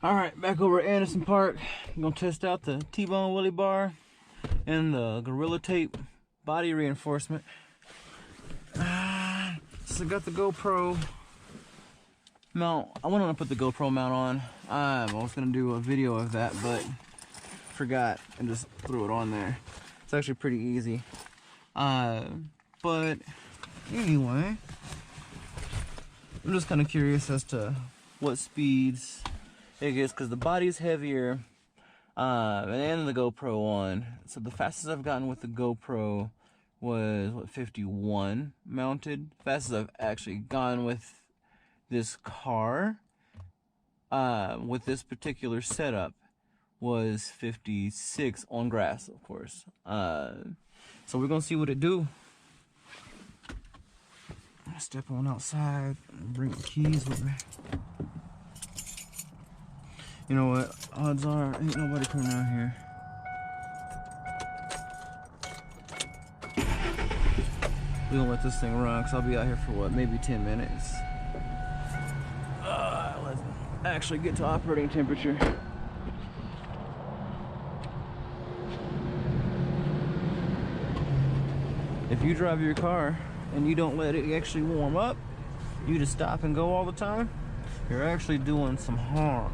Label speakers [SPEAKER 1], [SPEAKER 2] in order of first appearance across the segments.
[SPEAKER 1] Alright, back over at Anderson Park. I'm gonna test out the T-bone wheelie bar and the Gorilla Tape body reinforcement. So I got the GoPro mount. I went on to put the GoPro mount on. I was gonna do a video of that, but forgot and just threw it on there. It's actually pretty easy. But anyway, I'm just kind of curious as to what speeds it gets, because the body's heavier and the GoPro on. So the fastest I've gotten with the GoPro was what, 51 mounted. Fastest I've actually gone with this car with this particular setup was 56 on grass, of course. So we're gonna see what it do. Step on outside and bring the keys with me. You know what? Odds are ain't nobody coming around here. We're gonna let this thing run because I'll be out here for what, maybe 10 minutes. Let's actually get to operating temperature. If you drive your car and you don't let it actually warm up, you just stop and go all the time, you're actually doing some harm.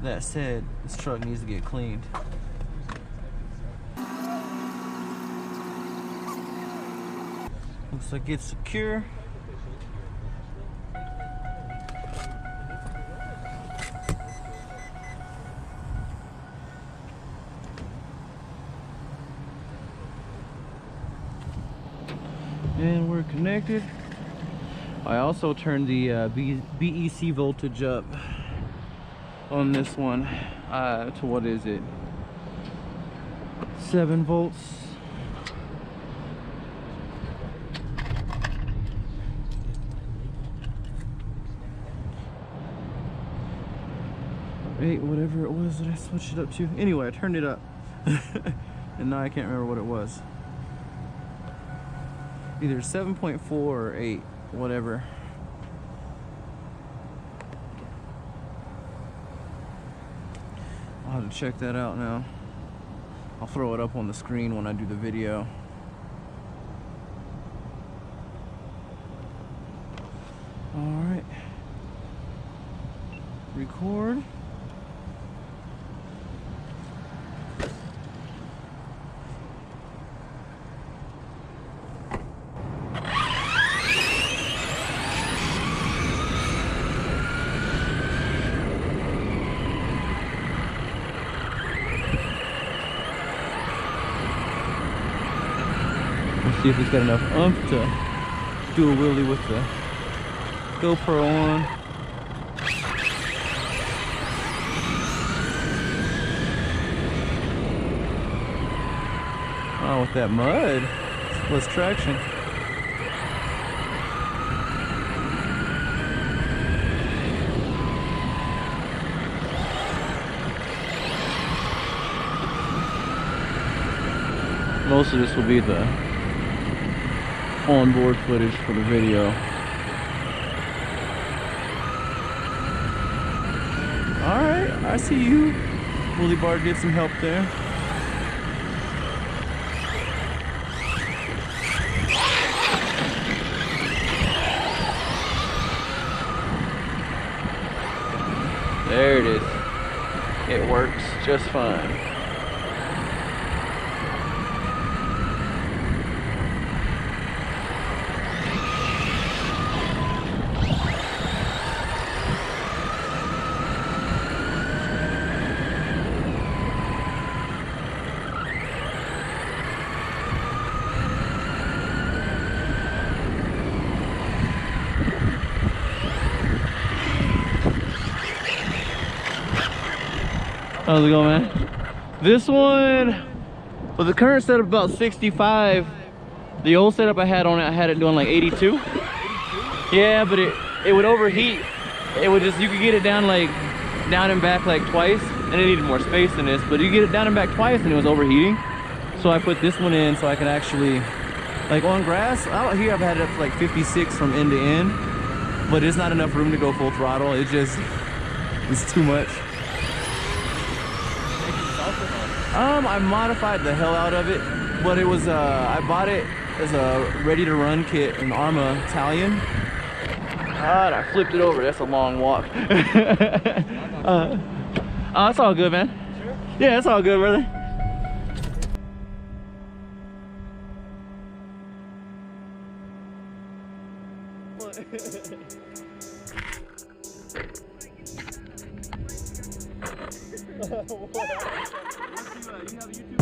[SPEAKER 1] That said, this truck needs to get cleaned. Looks like it's secure. And we're connected. I also turned the BEC voltage up on this one to, what is it, 7 volts. Eight, whatever it was that I switched it up to. Anyway, I turned it up and now I can't remember what it was. Either 7.4 or 8, whatever. I'll have to check that out now. I'll throw it up on the screen when I do the video. Alright. Record. See if it's got enough oomph to do a wheelie with the GoPro on. Oh, with that mud, it's less traction. Most of this will be the onboard footage for the video. Alright, I see you. Wheelie bar did some help there. There it is. It works just fine. How's it going, man? This one, well, the current setup about 65. The old setup I had on it, I had it doing like 82. Yeah, but it would overheat. It would just, you could get it down like down and back like twice, and it needed more space than this, but you get it down and back twice and it was overheating. So I put this one in so I can actually Like on grass, out here I've had it up to like 56 from end to end, but it's not enough room to go full throttle. It's too much. I modified the hell out of it, but it was I bought it as a ready to run kit, an Arrma Talion. And I flipped it over. That's a long walk. Oh, it's all good, man. Sure? Yeah, it's all good, brother. You have a YouTube?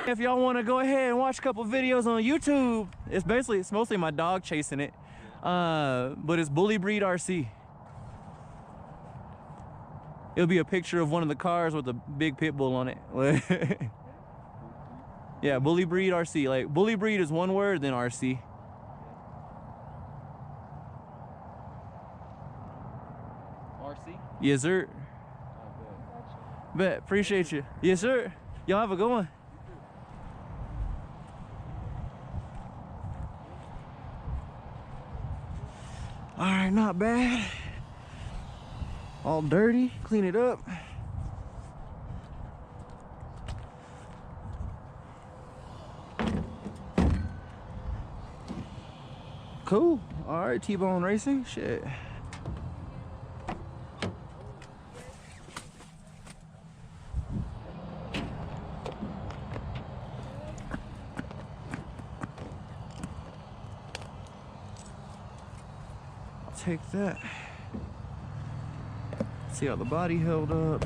[SPEAKER 1] If y'all want to go ahead and watch a couple videos on YouTube, it's mostly my dog chasing it. But it's Bully Breed RC. It'll be a picture of one of the cars with a big pit bull on it. Yeah, Bully Breed RC. Like, Bully Breed is one word, then RC.
[SPEAKER 2] RC?
[SPEAKER 1] Yes, sir. Bet. Appreciate you. Yes, sir. Y'all have a good one. All right, not bad. All dirty. Clean it up. Cool. All right, T-Bone Racing. Shit. I'll take that. See how the body held up.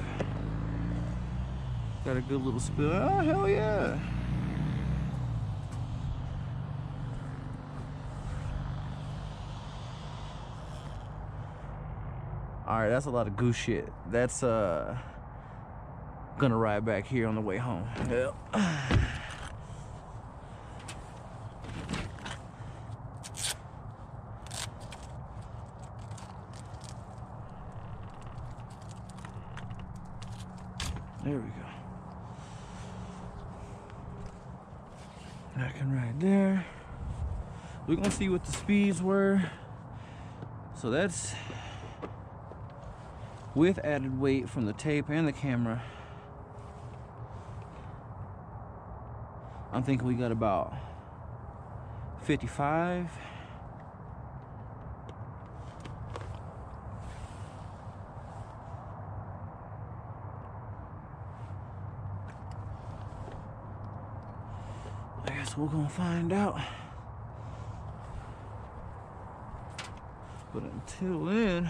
[SPEAKER 1] Got a good little spill. Oh, hell yeah. All right, that's a lot of goose shit. That's gonna ride back here on the way home. Yep. There we go. I can ride there. We're gonna see what the speeds were. So that's with added weight from the tape and the camera. I'm thinking we got about 55. I guess we're gonna find out. But until then,